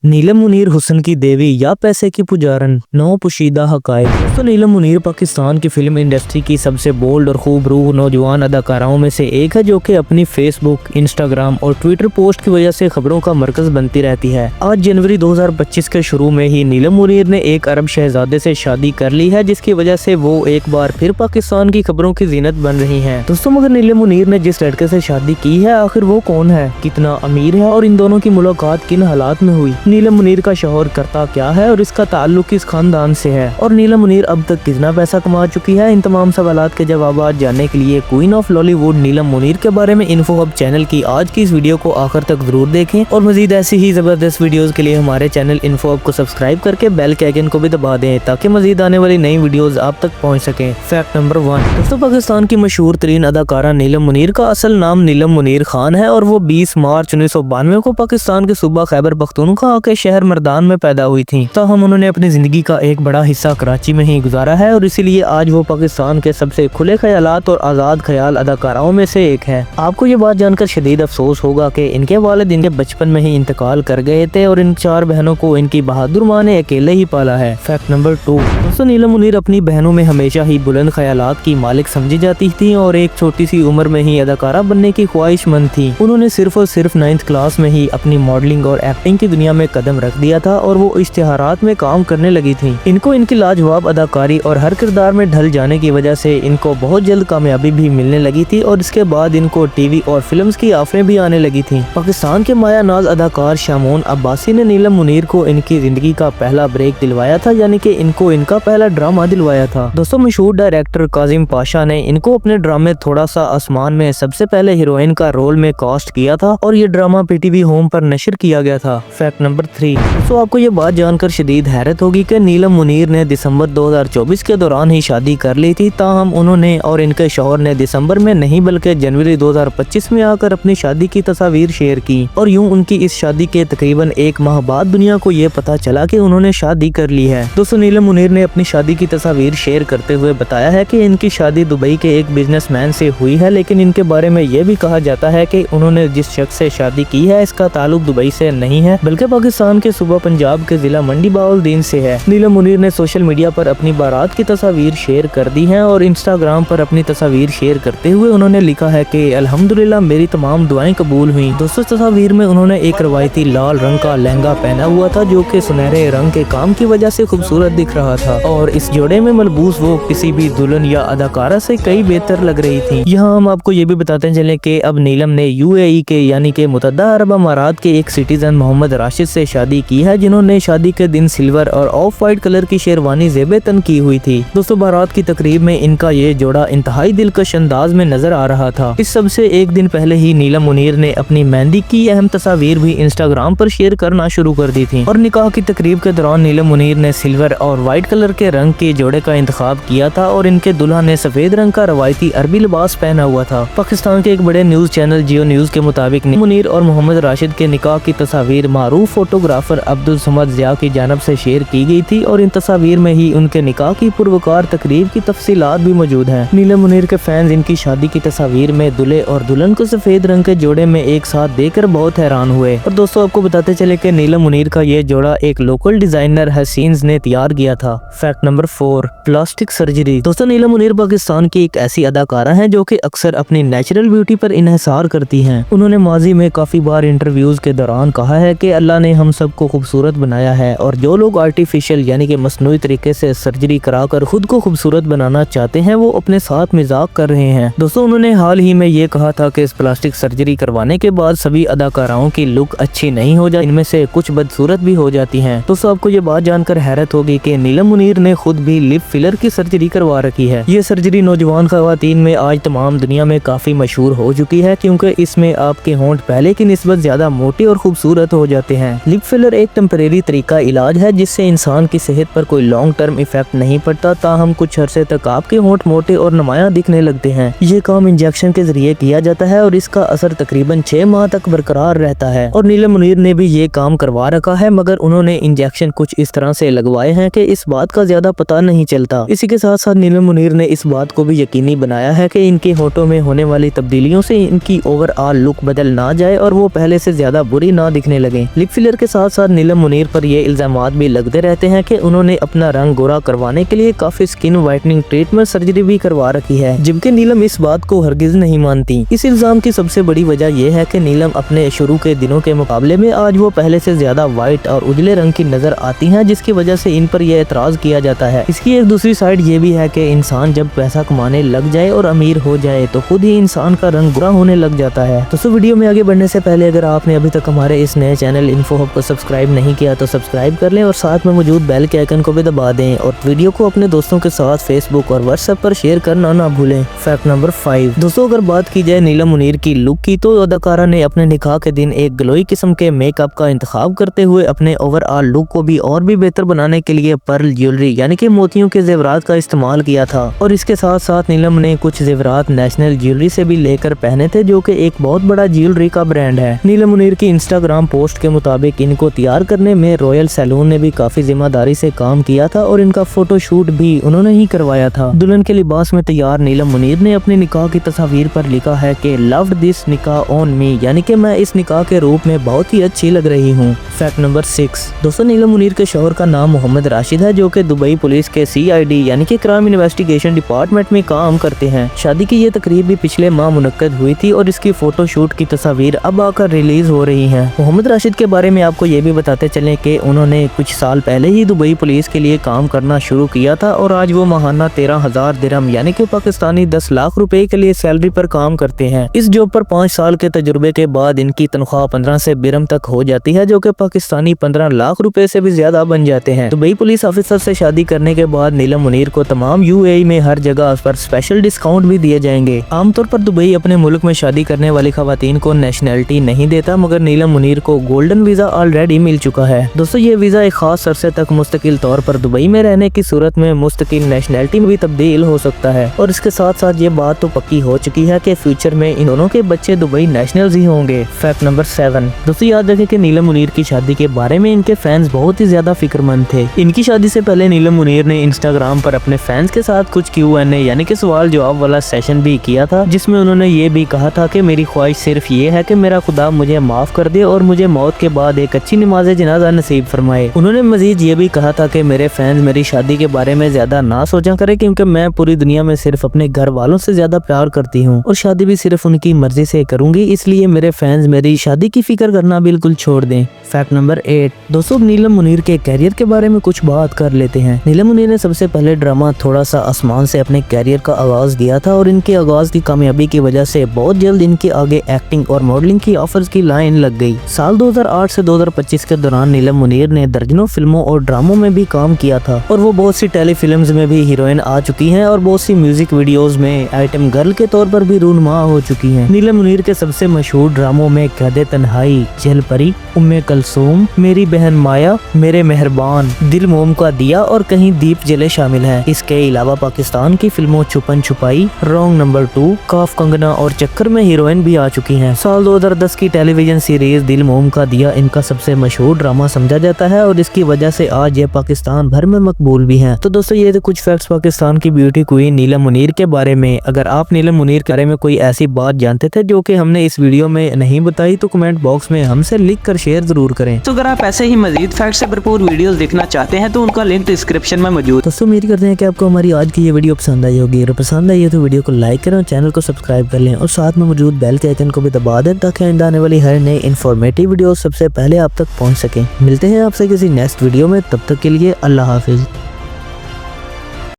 नीलम मुनीर हुस्न की देवी या पैसे की पुजारन, 9 पोशीदा हकायक। दोस्तों, नीलम मुनीर पाकिस्तान की फिल्म इंडस्ट्री की सबसे बोल्ड और खूब रूह नौजवान अदाकाराओं में से एक है, जो कि अपनी फेसबुक, इंस्टाग्राम और ट्विटर पोस्ट की वजह से खबरों का मरकज बनती रहती है। आज जनवरी 2025 के शुरू में ही नीलम मुनीर ने एक अरब शहजादे से शादी कर ली है, जिसकी वजह से वो एक बार फिर पाकिस्तान की खबरों की जीनत बन रही है। दोस्तों, मगर नीलम मुनीर ने जिस लड़के से शादी की है, आखिर वो कौन है, कितना अमीर है और इन दोनों की मुलाकात किन हालात में हुई, नीलम मुनीर का शौहर करता क्या है और इसका ताल्लुक किस खानदान से है, और नीलम मुनीर अब तक कितना पैसा कमा चुकी है, इन तमाम सवालात के जवाब जानने के लिए क्वीन ऑफ लॉलीवुड नीलम मुनीर के बारे में इन्फो हब चैनल की आज की इस वीडियो को आखिर तक जरूर देखें और मजीद ऐसी ही जबरदस्त वीडियोस के लिए हमारे चैनल इन्फो हब को सब्सक्राइब करके बेल के आइकन को भी दबा दें, ताकि मजीद आने वाली नई वीडियोस आप तक पहुंच सकें। Fact number 1। दोस्तों, पाकिस्तान की मशहूर तरीन अदाकारा नीलम मुनीर का असल नाम नीलम मुनीर खान है और वो 20 मार्च 1992 को पाकिस्तान के सूबा खैबर पख्तूनख्वा के शहर मर्दान में पैदा हुई थी। ताहम उन्होंने अपनी जिंदगी का एक बड़ा हिस्सा कराची में ही गुजारा है और इसीलिए आज वो पाकिस्तान के सबसे खुले ख्यालात और आज़ाद ख्याल अदाकाराओं में से एक है। आपको ये बात जानकर शदीद अफसोस होगा कि इनके वालिद इनके बचपन में ही इंतकाल कर गए थे और इन 4 बहनों को इनकी बहादुर माँ ने अकेले ही पाला है। Fact number 2। दोस्तों, नीलम मुनीर अपनी बहनों में हमेशा ही बुलंद ख्यालात की मालिक समझी जाती थी और एक छोटी सी उम्र में ही अदाकारा बनने की ख्वाहिशमंद थी। उन्होंने सिर्फ और सिर्फ 9th क्लास में ही अपनी मॉडलिंग और एक्टिंग की दुनिया में कदम रख दिया था और वो इश्तिहारात में काम करने लगी थी। इनको इनकी लाजवाब अदाकारी और हर किरदार में ढल जाने की वजह से इनको बहुत जल्द कामयाबी भी मिलने लगी थी और इसके बाद इनको टीवी और फिल्म्स की ऑफरें भी आने लगी थी। पाकिस्तान के माया नाज अदाकार शामोन अब्बासी ने नीलम मुनीर को इनकी जिंदगी का पहला ब्रेक दिलवाया था, यानी कि इनको इनका पहला ड्रामा दिलवाया था। दोस्तों, मशहूर डायरेक्टर काजिम पाशा ने इनको अपने ड्रामे थोड़ा सा आसमान में सबसे पहले हीरोइन का रोल में कास्ट किया था और ये ड्रामा पीटीवी होम पर नशर किया गया था। Fact number 3। तो आपको ये बात जानकर शदीद हैरत होगी कि नीलम मुनीर ने दिसंबर 2024 के दौरान ही शादी कर ली थी। ताहम उन्होंने और इनके शौहर ने दिसंबर में नहीं बल्कि जनवरी 2025 में आकर अपनी शादी की तस्वीर शेयर की और यूं उनकी इस शादी के तकरीबन 1 माह बाद दुनिया को ये पता चला कि उन्होंने शादी कर ली है। दोस्तों, नीलम मुनीर ने अपनी शादी की तस्वीर शेयर करते हुए बताया है कि इनकी शादी दुबई के एक बिजनेसमैन से हुई है, लेकिन इनके बारे में ये भी कहा जाता है कि उन्होंने जिस शख्स से शादी की है इसका ताल्लुक दुबई से नहीं है, बल्कि पाकिस्तान के सूबा पंजाब के जिला मंडी बाउलदीन से है। नीलम मुनीर ने सोशल मीडिया पर अपनी बारात की तस्वीर शेयर कर दी है और इंस्टाग्राम पर अपनी तस्वीर शेयर करते हुए उन्होंने लिखा है कि अल्हम्दुलिल्लाह मेरी तमाम दुआएं कबूल हुई। दोस्तों, तस्वीर में उन्होंने एक रवायती लाल रंग का लहंगा पहना हुआ था, जो कि सुनहरे रंग के काम की वजह से खूबसूरत दिख रहा था और इस जोड़े में मलबूस वो किसी भी दुल्हन या अदाकारा से कई बेहतर लग रही थी। यहाँ हम आपको ये भी बताते चले कि अब नीलम ने UAE के यानी कि मुत्तहदा अरब अमारात के एक सिटीजन मोहम्मद राशिद से शादी की है, जिन्होंने शादी के दिन सिल्वर और ऑफ वाइट कलर की शेरवानी ज़ेबे तन की हुई थी। दोस्तों, बारात की तकरीब में इनका ये जोड़ा इंतहाई दिलकश अंदाज में नजर आ रहा था। इस सबसे एक दिन पहले ही नीलम मुनीर ने अपनी मेहंदी की अहम तस्वीर भी इंस्टाग्राम पर शेयर करना शुरू कर दी थी और निकाह की तकरीब के दौरान नीलम मुनीर ने सिल्वर और व्हाइट कलर के रंग के जोड़े का इंतखाब किया था और इनके दुल्हा ने सफेद रंग का रवायती अरबी लिबास पहना हुआ था। पाकिस्तान के एक बड़े न्यूज चैनल जियो न्यूज के मुताबिक मुनीर और मोहम्मद राशिद के निकाह की तस्वीर मारूफ फोटोग्राफर अब्दुल समद ज़िया की जानब से शेयर की गई थी और इन तस्वीर में ही उनके निकाह की पुरवकार तकरीब की तफसीलात भी मौजूद हैं। नीलम मुनीर के फैंस इनकी शादी की तस्वीर में दुल्हे और दुल्हन को सफेद रंग के जोड़े में एक साथ देखकर बहुत हैरान हुए। और दोस्तों, आपको बताते चले कि नीलम मुनीर का ये जोड़ा एक लोकल डिजाइनर हसीन्स ने तैयार किया था। Fact number 4। Plastic surgery. दोस्तों, नीलम मुनीर पाकिस्तान की एक ऐसी अदाकारा है जो कि अक्सर अपनी नेचुरल ब्यूटी पर इन्हिसार करती हैं। उन्होंने माजी में काफी बार इंटरव्यूज के दौरान कहा है कि अल्लाह ने हम सबको खूबसूरत बनाया है और जो लोग आर्टिफिशियल यानी कि मसनूई तरीके से सर्जरी कराकर खुद को खूबसूरत बनाना चाहते हैं वो अपने साथ मजाक कर रहे हैं। दोस्तों, उन्होंने हाल ही में ये कहा था कि इस प्लास्टिक सर्जरी करवाने के बाद सभी अदाकाराओं की लुक अच्छी नहीं हो जाती, इनमें से कुछ बदसूरत भी हो जाती हैं। दोस्तों, आपको ये बात जानकर हैरत होगी कि नीलम मुनीर ने खुद भी लिप फिलर की सर्जरी करवा रखी है। ये सर्जरी नौजवान खवातीन में आज तमाम दुनिया में काफी मशहूर हो चुकी है, क्योंकि इसमें आपके होंठ पहले की निस्बत ज्यादा मोटे और खूबसूरत हो जाते हैं। लिप फिलर एक टेम्परेरी तरीका इलाज है जिससे इंसान की सेहत पर कोई लॉन्ग टर्म इफेक्ट नहीं पड़ता, ताहम कुछ अरसे तक आपके होंठ मोटे और नुमाया दिखने लगते हैं। ये काम इंजेक्शन के जरिए किया जाता है और इसका असर तकरीबन 6 माह तक बरकरार रहता है और नीलम मुनीर ने भी ये काम करवा रखा है, मगर उन्होंने इंजेक्शन कुछ इस तरह से लगवाए हैं कि इस बात का ज्यादा पता नहीं चलता। इसी के साथ साथ नीलम मुनीर ने इस बात को भी यकीनी बनाया है कि इनके होठों में होने वाली तब्दीलियों से इनकी ओवरऑल लुक बदल ना जाए और वो पहले से ज्यादा बुरी ना दिखने लगे। लिप फिलर के साथ साथ नीलम मुनीर पर ये इल्जामात भी लगते रहते हैं कि उन्होंने अपना रंग गोरा करवाने के लिए काफी स्किन व्हाइटनिंग ट्रीटमेंट सर्जरी भी करवा रखी है, जबकि नीलम इस बात को हरगिज नहीं मानती। इस इल्जाम की सबसे बड़ी वजह यह है कि नीलम अपने शुरू के दिनों के मुकाबले में आज वो पहले से ज्यादा व्हाइट और उजले रंग की नजर आती हैं, जिसकी वजह से इन पर यह एतराज किया जाता है। इसकी एक दूसरी साइड ये भी है कि इंसान जब पैसा कमाने लग जाए और अमीर हो जाए तो खुद ही इंसान का रंग बुरा होने लग जाता है। तो वीडियो में आगे बढ़ने से पहले अगर आपने अभी तक हमारे इस नए चैनल इन्फो हब को सब्सक्राइब नहीं किया तो सब्सक्राइब कर लें और साथ में मौजूद बेल के आइकन को भी दबा दें और वीडियो को अपने दोस्तों के साथ फेसबुक और व्हाट्सएप पर शेयर करना ना भूलें। फैक्ट नंबर 5 दोस्तों, अगर बात की जाए नीलम मुनीर की लुक की तो अदाकारा ने अपने निकाह के दिन एक ग्लोई किस्म के मेकअप का इंतखाब करते हुए अपने ओवरऑल लुक को भी और भी बेहतर बनाने के लिए पर्ल ज्वेलरी यानी कि मोतियों के जेवरात का इस्तेमाल किया था और इसके साथ साथ नीलम ने कुछ जेवरात नेशनल ज्वेलरी से भी लेकर पहने थे, जो कि एक बहुत बड़ा ज्वेलरी का ब्रांड है। नीलम मुनीर की इंस्टाग्राम पोस्ट के मुताबिक इनको तैयार करने में रॉयल सैलून ने भी काफी जिम्मेदारी से काम किया था और इनका फोटोशूट भी उन्होंने ही करवाया था। दुल्हन के लिबास में तैयार नीलम मुनीर ने अपने निकाह की तस्वीर पर लिखा है कि लव्ड दिस निकाह ऑन मी, यानी कि मैं इस निकाह के रूप में बहुत ही अच्छी लग रही हूँ। फैक्ट नंबर 6 दोस्तों, नीलम मुनीर के शौहर का नाम मोहम्मद राशिद है, जो कि दुबई पुलिस के CID यानी कि क्राइम इन्वेस्टिगेशन डिपार्टमेंट में काम करते हैं। शादी की ये तकरीब भी पिछले माह मुनक्कद हुई थी और इसकी फोटोशूट की तस्वीर अब आकर रिलीज हो रही हैं। मोहम्मद राशिद के बारे में आपको ये भी बताते चलें कि उन्होंने कुछ साल पहले ही दुबई पुलिस के लिए काम करना शुरू किया था और आज वो माहाना 13,000 दिरहम यानी कि पाकिस्तानी 10 लाख रुपए के लिए सैलरी पर काम करते हैं। इस जॉब पर 5 साल के तजुर्बे के बाद इनकी तनख्वाह 15 से दिरहम तक हो जाती है, जो कि पाकिस्तानी 15 लाख रुपए से भी ज्यादा बन जाते हैं। दुबई पुलिस ऑफिसर से शादी करने के बाद नीलम मुनीर को तमाम UAE में हर जगह पर स्पेशल डिस्काउंट भी दिए जाएंगे। आमतौर पर दुबई अपने मुल्क में शादी करने वाली खवातीन को नेशनलिटी नहीं देता, मगर नीलम मुनीर को गोल्डन वीजा ऑलरेडी मिल चुका है। दोस्तों, ये वीजा एक खास अरसे तक मुस्तकिल तौर पर दुबई में रहने की सूरत में मुस्तकिल नेशनलिटी में भी तब्दील हो सकता है और इसके साथ साथ ये बात तो पक्की हो चुकी है कि फ्यूचर में इन दोनों के बच्चे दुबई नेशनल्स ही होंगे। फैक्ट नंबर 7 दोस्तों, याद रखें कि नीलम मुनीर की शादी के बारे में इनके फैंस बहुत ही ज्यादा फिक्रमंद थे। इनकी शादी से पहले नीलम मुनीर ने इंस्टाग्राम पर अपने फैंस के साथ कुछ Q&A यानी कि सवाल जवाब वाला सेशन भी किया था, जिसमें उन्होंने ये भी कहा था कि मेरी ख्वाहिश सिर्फ ये है कि मेरा खुदा मुझे माफ कर दे और मुझे मौत के बाद एक अच्छी नमाज जनाजा नसीब फरमाए। उन्होंने मजीद ये भी कहा था कि मेरे फैंस मेरी शादी के बारे में ज्यादा ना सोचा करें, क्योंकि मैं पूरी दुनिया में सिर्फ अपने घर वालों से ज्यादा प्यार करती हूँ और शादी भी सिर्फ उनकी मर्जी से करूंगी, इसलिए मेरे फैंस मेरी शादी की फिक्र करना बिल्कुल छोड़ दें। फैक्ट नंबर 8 दोस्तों, नीलम मुनीर के कैरियर के बारे में कुछ बात कर लेते हैं। नीलम मुनीर ने सबसे पहले ड्रामा थोड़ा सा आसमान से अपने कैरियर का आगाज दिया था और इनके आगाज की कामयाबी की वजह से बहुत जल्द इनके आगे एक्टिंग और मॉडलिंग की ऑफर्स की लाइन लग गई। साल 2008 से 2025 के दौरान नीलम मुनीर ने दर्जनों फिल्मों और ड्रामों में भी काम किया था और वो बहुत सी टेलीफिल्म्स में भी हीरोइन आ चुकी हैं और बहुत सी म्यूजिक वीडियोस में आइटम गर्ल के तौर पर भी रूनुमा हो चुकी हैं। नीलम मुनीर के सबसे मशहूर ड्रामों में कैदे तन्हाई, जल परी, उम्मे कलसूम, मेरी बहन माया, मेरे मेहरबान, दिल मोम का दिया और कहीं दीप जले शामिल हैं। इसके अलावा पाकिस्तान की फिल्मों छुपन छुपाई, रॉन्ग नंबर 2, काफ कंगना और चक्कर में हीरोइन भी आ चुकी हैं। साल 2010 की टेलीविजन सीरीज दिल मोम का दिया इनका सबसे मशहूर ड्रामा समझा जाता है और इसकी वजह से आज ये पाकिस्तान भर में मकबूल भी हैं। तो दोस्तों, ये थे कुछ फैक्ट्स पाकिस्तान की ब्यूटी क्वीन नीलम मुनीर के बारे में। अगर आप नीलम मुनीर के बारे में कोई ऐसी बात जानते थे जो कि हमने इस वीडियो में नहीं बताई तो कमेंट बॉक्स में हमसे लिख कर शेयर जरूर करें। तो अगर आप ऐसे ही मजीद फैक्ट से भरपूर वीडियोस देखना चाहते हैं तो उनका लिंक डिस्क्रिप्शन में मौजूद। दोस्तों, उम्मीद करते हैं कि आपको हमारी आज की ये वीडियो पसंद आई होगी। अगर पसंद आई है तो वीडियो को लाइक करें और चैनल को सब्सक्राइब कर लें और साथ में मौजूद बेल के आइकन को भी दबा दें ताकि आने आने वाली हर नई इन्फॉर्मेटिव वीडियो सबसे पहले आप तक पहुंच सकें। मिलते हैं आपसे किसी नेक्स्ट वीडियो में, तब तक के लिए अल्लाह हाफिज।